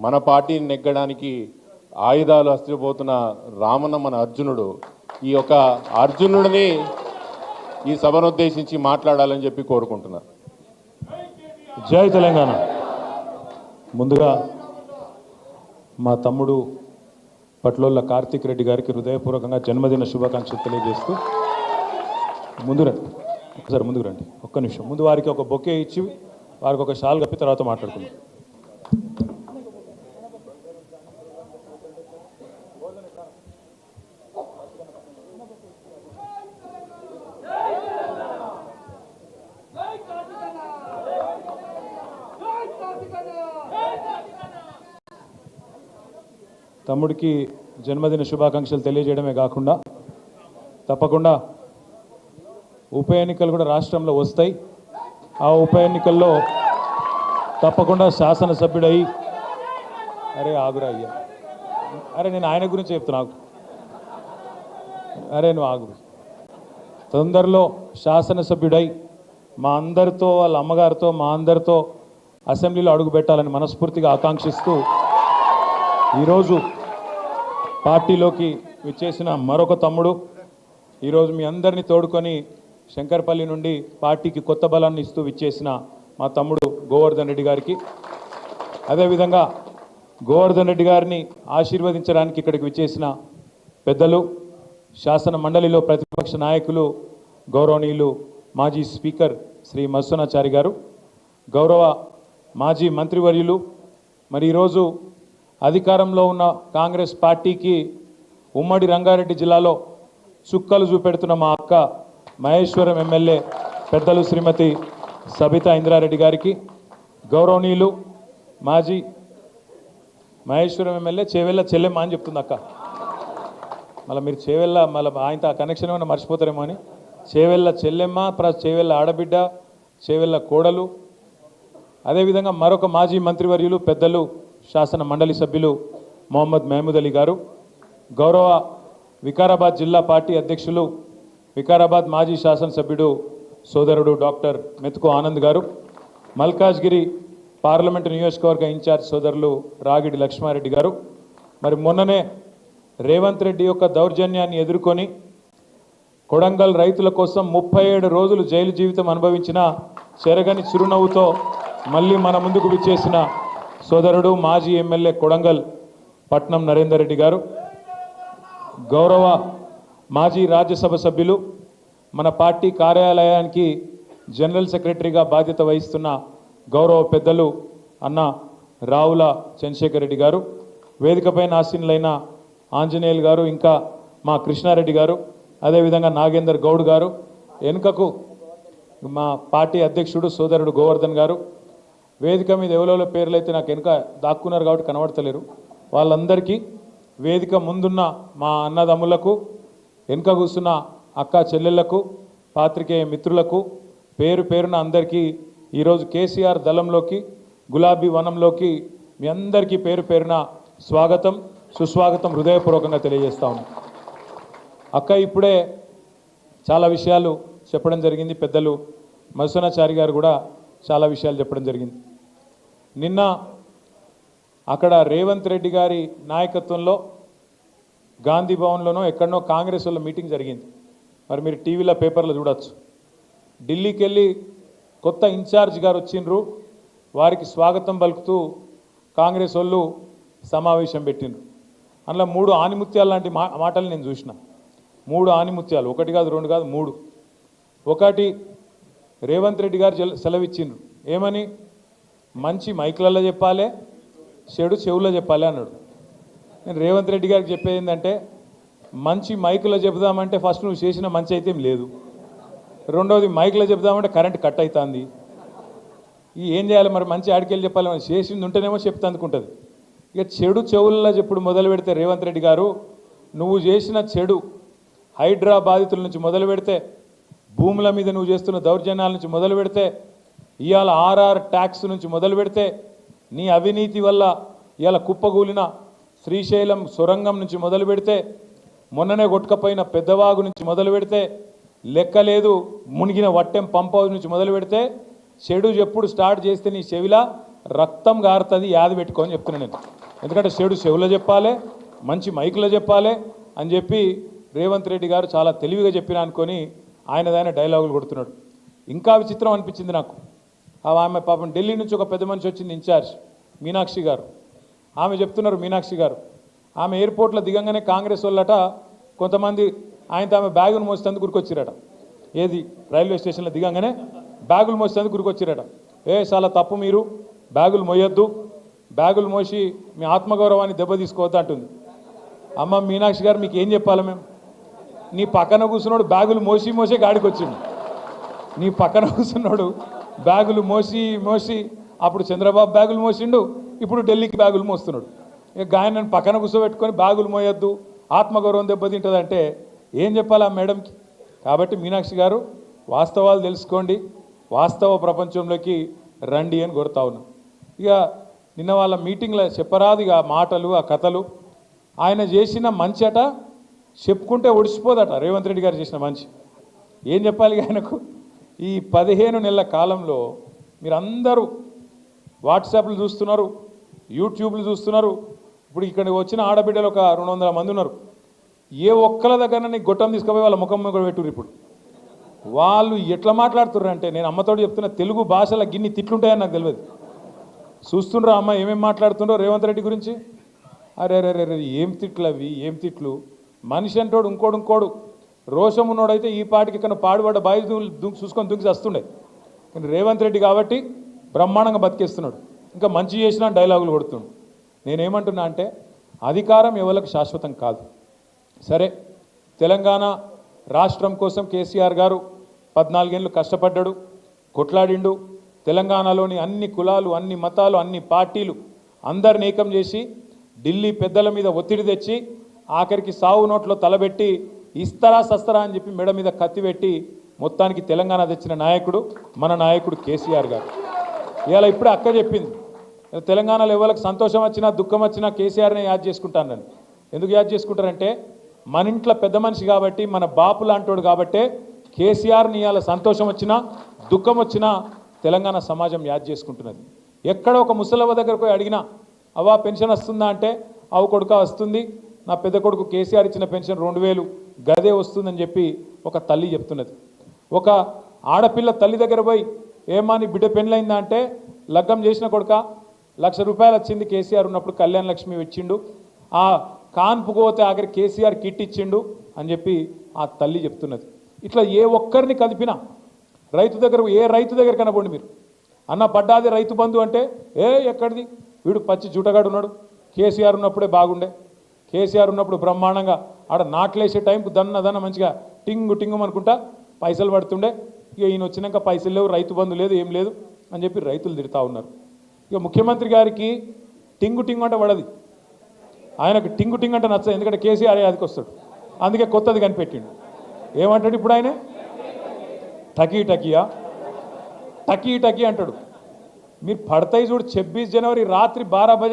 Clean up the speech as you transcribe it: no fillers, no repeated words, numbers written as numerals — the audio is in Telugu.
మన పార్టీని నెగ్గడానికి ఆయుధాలు అస్త్రపోతున్న రామన్న మన అర్జునుడు. ఈ యొక్క అర్జునుడిని ఈ సభను ఉద్దేశించి మాట్లాడాలని చెప్పి కోరుకుంటున్నారు. జై తెలంగాణ. ముందుగా మా తమ్ముడు పట్లోళ్ళ కార్తిక్ రెడ్డి గారికి హృదయపూర్వకంగా జన్మదిన శుభాకాంక్షలు తెలియజేస్తూ ముందుకు రండి ఒక్క నిమిషం. ముందు వారికి ఒక బొకే ఇచ్చి వారికి ఒక షాల్ కప్పి తర్వాత మాట్లాడుకుందాం. తమ్ముడికి జన్మదిన శుభాకాంక్షలు తెలియజేయడమే కాకుండా తప్పకుండా ఉప ఎన్నికలు కూడా రాష్ట్రంలో వస్తాయి. ఆ ఉప ఎన్నికల్లో తప్పకుండా శాసనసభ్యుడై అరే ఆగురా అయ్యా, అరే నేను ఆయన గురించి చెప్తున్నా, అరే నువ్వు ఆగు. తొందరలో శాసనసభ్యుడై మా అందరితో వాళ్ళ అమ్మగారితో మా అందరితో అసెంబ్లీలో అడుగు పెట్టాలని మనస్ఫూర్తిగా ఆకాంక్షిస్తూ ఈరోజు పార్టీలోకి విచ్చేసిన మరొక తమ్ముడు, ఈరోజు మీ అందరినీ తోడుకొని శంకర్పల్లి నుండి పార్టీకి కొత్త బలాన్ని ఇస్తూ విచ్చేసిన మా తమ్ముడు గోవర్ధన్ రెడ్డి గారికి, అదేవిధంగా గోవర్ధన్ రెడ్డి గారిని ఆశీర్వదించడానికి ఇక్కడికి విచ్చేసిన పెద్దలు, శాసన మండలిలో ప్రతిపక్ష నాయకులు, గౌరవనీయులు మాజీ స్పీకర్ శ్రీ మత్స్యనాచారి గారు, గౌరవ మాజీ మంత్రివర్యులు, మరి ఈరోజు అధికారంలో ఉన్న కాంగ్రెస్ పార్టీకి ఉమ్మడి రంగారెడ్డి జిల్లాలో చుక్కలు చూపెడుతున్న మా అక్క మహేశ్వరం ఎమ్మెల్యే పెద్దలు శ్రీమతి సబితా ఇంద్రారెడ్డి గారికి, గౌరవనీయులు మాజీ మహేశ్వరం ఎమ్మెల్యే చేవెళ్ళ చెల్లెమ్మ అని చెప్తుంది అక్క, మళ్ళీ మీరు చేవెళ్ళ మళ్ళీ ఆయనతో ఆ కనెక్షన్ ఏమైనా మర్చిపోతారేమో అని, చేవెళ్ళ చెల్లెమ్మ ప్లస్ చేవెళ్ళ ఆడబిడ్డ, చేవెళ్ళ కోడలు, అదేవిధంగా మరొక మాజీ మంత్రివర్యులు పెద్దలు శాసన మండలి సభ్యులు మొహమ్మద్ మహమూద్ అలీ గారు, గౌరవ వికారాబాద్ జిల్లా పార్టీ అధ్యక్షులు, వికారాబాద్ మాజీ శాసనసభ్యుడు సోదరుడు డాక్టర్ మెతుకు ఆనంద్ గారు, మల్కాజ్గిరి పార్లమెంటు నియోజకవర్గ ఇన్ఛార్జ్ సోదరులు రాగిడి లక్ష్మారెడ్డి గారు, మరి మొన్ననే రేవంత్ రెడ్డి యొక్క దౌర్జన్యాన్ని ఎదుర్కొని కొడంగల్ రైతుల కోసం 37 రోజులు జైలు జీవితం అనుభవించిన చెరగని చిరునవ్వుతో మళ్ళీ మన ముందుకు విచ్చేసిన సోదరుడు మాజీ ఎమ్మెల్యే కొడంగల్ పట్నం నరేందర్ రెడ్డి గారు, గౌరవ మాజీ రాజ్యసభ సభ్యులు, మన పార్టీ కార్యాలయానికి జనరల్ సెక్రటరీగా బాధ్యత వహిస్తున్న గౌరవ పెద్దలు అన్న రావుల చంద్రశేఖర్ రెడ్డి గారు, వేదికపైన ఆసీనులైన ఆంజనేయులు గారు, ఇంకా మా కృష్ణారెడ్డి గారు, అదేవిధంగా నాగేందర్ గౌడ్ గారు, వెనుకకు మా పార్టీ అధ్యక్షుడు సోదరుడు గోవర్ధన్ గారు, వేదిక మీద ఎవరెవరో పేర్లు అయితే నాకు వెనుక దాక్కున్నారు కాబట్టి కనబడతలేరు, వాళ్ళందరికీ, వేదిక ముందున్న మా అన్నదమ్ములకు, వెనుక కూర్చున్న అక్క చెల్లెళ్లకు, పాత్రికేయ మిత్రులకు పేరు పేరున అందరికీ ఈరోజు కేసీఆర్ దళంలోకి గులాబీ వనంలోకి మీ అందరికీ పేరు పేరున స్వాగతం సుస్వాగతం హృదయపూర్వకంగా తెలియజేస్తా ఉన్నాం. అక్క ఇప్పుడే చాలా విషయాలు చెప్పడం జరిగింది, పెద్దలు మత్స్యనాచారి గారు కూడా చాలా విషయాలు చెప్పడం జరిగింది. నిన్న అక్కడ రేవంత్ రెడ్డి గారి నాయకత్వంలో గాంధీ భవన్లోనో ఎక్కడనో కాంగ్రెస్ వాళ్ళ మీటింగ్ జరిగింది. మరి మీరు టీవీలో పేపర్లో చూడొచ్చు. ఢిల్లీకి వెళ్ళి కొత్త ఇన్ఛార్జ్ గారు వచ్చిండ్రు, వారికి స్వాగతం పలుకుతూ కాంగ్రెస్ వాళ్ళు సమావేశం పెట్టిండ్రు. అందులో 3 ఆనిముత్యాలు లాంటి మాటలు నేను చూసిన. 3 ఆనిముత్యాలు, ఒకటి కాదు రెండు కాదు 3. ఒకటి రేవంత్ రెడ్డి గారు సెలవిచ్చిండ్రు, ఏమని, మంచి మైకులలో చెప్పాలి, చెడు చెవులో చెప్పాలి అన్నాడు. నేను రేవంత్ రెడ్డి గారికి చెప్పేది ఏంటంటే, మంచి మైకులో చెబుదామంటే ఫస్ట్ నువ్వు చేసిన మంచి అయితే ఏం లేదు, రెండవది మైకులో చెబుదామంటే కరెంట్ కట్ అవుతుంది, ఏం చేయాలి మరి, మంచి ఆడికెళ్ళి చెప్పాలి, మరి చేసింది ఉంటేనేమో చెప్తే అందుకుంటుంది. ఇక చెడు చెవుల్లో చెప్పుడు మొదలు పెడితే రేవంత్ రెడ్డి గారు, నువ్వు చేసిన చెడు హైడ్రా బాధితుల నుంచి మొదలు పెడితే, భూముల మీద నువ్వు చేస్తున్న దౌర్జన్యాల నుంచి మొదలు పెడితే, ఇవాళ ఆర్ఆర్ ట్యాక్స్ నుంచి మొదలు పెడితే, నీ అవినీతి వల్ల ఇవాళ కుప్పగూలిన శ్రీశైలం సొరంగం నుంచి మొదలు పెడితే, మొన్ననే కొట్టుకపోయిన పెద్దవాగు నుంచి మొదలు పెడితే, లెక్కలేదు మునిగిన వట్టెం పంప్ హౌస్ నుంచి మొదలు పెడితే, చెడు ఎప్పుడు స్టార్ట్ చేస్తే నీ చెవిలా రక్తం గారుతుంది యాది పెట్టుకొని చెప్తున్నాను నేను. ఎందుకంటే చెవులో చెప్పాలి, మంచి మైకులో చెప్పాలి అని చెప్పి రేవంత్ రెడ్డి గారు చాలా తెలివిగా చెప్పిన అనుకొని ఆయనదైన డైలాగులు కొడుతున్నాడు. ఇంకా విచిత్రం అనిపించింది నాకు. ఆమె పాపం ఢిల్లీ నుంచి ఒక పెద్ద మనిషి వచ్చింది ఇన్ఛార్జ్ మీనాక్షి గారు. ఆమె చెప్తున్నారు, మీనాక్షి గారు ఆమె ఎయిర్పోర్ట్లో దిగంగానే కాంగ్రెస్ వాళ్ళట కొంతమంది ఆయనతో ఆమె బ్యాగులు మోసేందుకు గురికొచ్చిరట. ఏది రైల్వే స్టేషన్లో దిగంగానే బ్యాగులు మోసేందుకు గురికొచ్చిరట. చాలా తప్పు, మీరు బ్యాగులు మోయొద్దు, బ్యాగులు మోసి మీ ఆత్మగౌరవాన్ని దెబ్బతీసుకోవద్దు అంటుంది. అమ్మ మీనాక్షి గారు మీకు ఏం చెప్పాలి మేము? నీ పక్కన కూర్చున్నాడు బ్యాగులు మోసే గాడికి వచ్చిండు. నీ పక్కన కూర్చున్నాడు బ్యాగులు మోసి అప్పుడు చంద్రబాబు బ్యాగులు మోసిండు, ఇప్పుడు ఢిల్లీకి బ్యాగులు మోస్తున్నాడు. ఇక ఆయన నన్ను పక్కన కూర్చోబెట్టుకొని బ్యాగులు మోయొద్దు, ఆత్మగౌరవం దెబ్బతింటుందంటే ఏం చెప్పాలి ఆ మేడంకి? కాబట్టి మీనాక్షి గారు వాస్తవాలు తెలుసుకోండి, వాస్తవ ప్రపంచంలోకి రండి అని కోరుతా ఉన్నాం. ఇక నిన్న వాళ్ళ మీటింగ్లో చెప్పరాదు ఇక ఆ మాటలు ఆ కథలు. ఆయన చేసిన మంచి అట చెప్పుకుంటే ఒడిసిపోదట. రేవంత్ రెడ్డి గారు చేసిన మంచి ఏం చెప్పాలి ఆయనకు? ఈ 15 నెలల కాలంలో మీరందరూ వాట్సాప్లు చూస్తున్నారు, యూట్యూబ్లు చూస్తున్నారు. ఇప్పుడు ఇక్కడికి వచ్చిన ఆడబిడ్డలు ఒక 200 మంది ఉన్నారు. ఏ ఒక్కల దగ్గర నీకు గొట్టం తీసుకుపోయి వాళ్ళ ముఖం కూడా పెట్టుర్రు. ఇప్పుడు వాళ్ళు ఎట్లా మాట్లాడుతుర్రు అంటే, నేను అమ్మతోడు చెప్తున్న తెలుగు భాషలో గిన్ని తిట్లుంటాయని నాకు తెలియదు. చూస్తుండ్రా అమ్మ ఏమేమి మాట్లాడుతుండ్రో రేవంత్ రెడ్డి గురించి. అరే ఏం తిట్లు అవి, ఏం తిట్లు! మనిషి అంటోడు ఇంకోడు రోషం ఉన్నోడైతే ఈ పాటికి ఇక్కడ పాడుబడ్డ బాయి చూసుకొని దుంకి వస్తుండే. కానీ రేవంత్ రెడ్డి కాబట్టి బ్రహ్మాండంగా బతికేస్తున్నాడు. ఇంకా మంచి చేసిన డైలాగులు కొడుతుండు. నేనేమంటున్నా అంటే, అధికారం ఎవరికి శాశ్వతం కాదు. సరే, తెలంగాణ రాష్ట్రం కోసం కేసీఆర్ గారు 14 ఏళ్ళు కష్టపడ్డాడు, కొట్లాడిండు. తెలంగాణలోని అన్ని కులాలు, అన్ని మతాలు, అన్ని పార్టీలు అందరిని ఏకం చేసి ఢిల్లీ పెద్దల మీద ఒత్తిడి తెచ్చి ఆఖరికి సావు నోట్లో తలబెట్టి ఇస్తరా సస్తరా అని చెప్పి మెడ మీద కత్తి పెట్టి మొత్తానికి తెలంగాణ తెచ్చిన నాయకుడు మన నాయకుడు కేసీఆర్ గారు. ఇవాళ ఇప్పుడే అక్క చెప్పింది, తెలంగాణలో ఎవరికి సంతోషం వచ్చినా దుఃఖం వచ్చినా కేసీఆర్నే యాద్ చేసుకుంటానని. ఎందుకు యాద్ చేసుకుంటారంటే, మన ఇంట్లో పెద్ద మనిషి కాబట్టి, మన బాపు లాంటోడు కాబట్టే కేసీఆర్ని ఇవాళ సంతోషం వచ్చినా దుఃఖం వచ్చినా తెలంగాణ సమాజం యాద్ చేసుకుంటున్నది. ఎక్కడ ఒక ముసలవ్వ దగ్గరకు పోయి అడిగినా, అవ్వా పెన్షన్ వస్తుందా అంటే, అవు కొడుక వస్తుంది, నా పెద్ద కొడుకు కేసీఆర్ ఇచ్చిన పెన్షన్ 2000 గదే వస్తుందని చెప్పి ఒక తల్లి చెప్తున్నది. ఒక ఆడపిల్ల తల్లి దగ్గర పోయి, ఏమా నీ బిడ్డ పెళ్ళైందా అంటే, లగ్గం చేసిన కొడుక ₹1,00,000 వచ్చింది కేసీఆర్ ఉన్నప్పుడు, కళ్యాణ లక్ష్మి ఇచ్చిండు, ఆ కాన్పుకు పోతే ఆఖరి కేసీఆర్ కిట్ ఇచ్చిండు అని చెప్పి ఆ తల్లి చెప్తున్నది. ఇట్లా ఏ ఒక్కరిని కదిపినా, రైతు దగ్గర ఏ రైతు దగ్గర కనపండి మీరు, అన్న పడ్డాది రైతు బంధు అంటే, ఎక్కడిది వీడు పచ్చి జూటగాడు ఉన్నాడు, కేసీఆర్ ఉన్నప్పుడే బాగుండే, కేసీఆర్ ఉన్నప్పుడు బ్రహ్మాండంగా ఆడ నాట్లేసే టైంకు దన్న మంచిగా టింగు అనుకుంటా పైసలు పడుతుండే, ఇక ఈయన వచ్చినాక పైసలు లేవు, రైతు బంధు లేదు, ఏం లేదు అని చెప్పి రైతులు తిడతా ఉన్నారు. ఇక ముఖ్యమంత్రి గారికి టింగు అంటే పడది, ఆయనకు టింగు అంటే నచ్చదు. ఎందుకంటే కేసీఆర్ అదికి వస్తాడు, అందుకే కొత్తది కనిపెట్టిండు. ఏమంటాడు ఇప్పుడు ఆయన? టకీ అంటాడు. మీరు పడతాయి చూడు, 26 జనవరి రాత్రి 12 బజే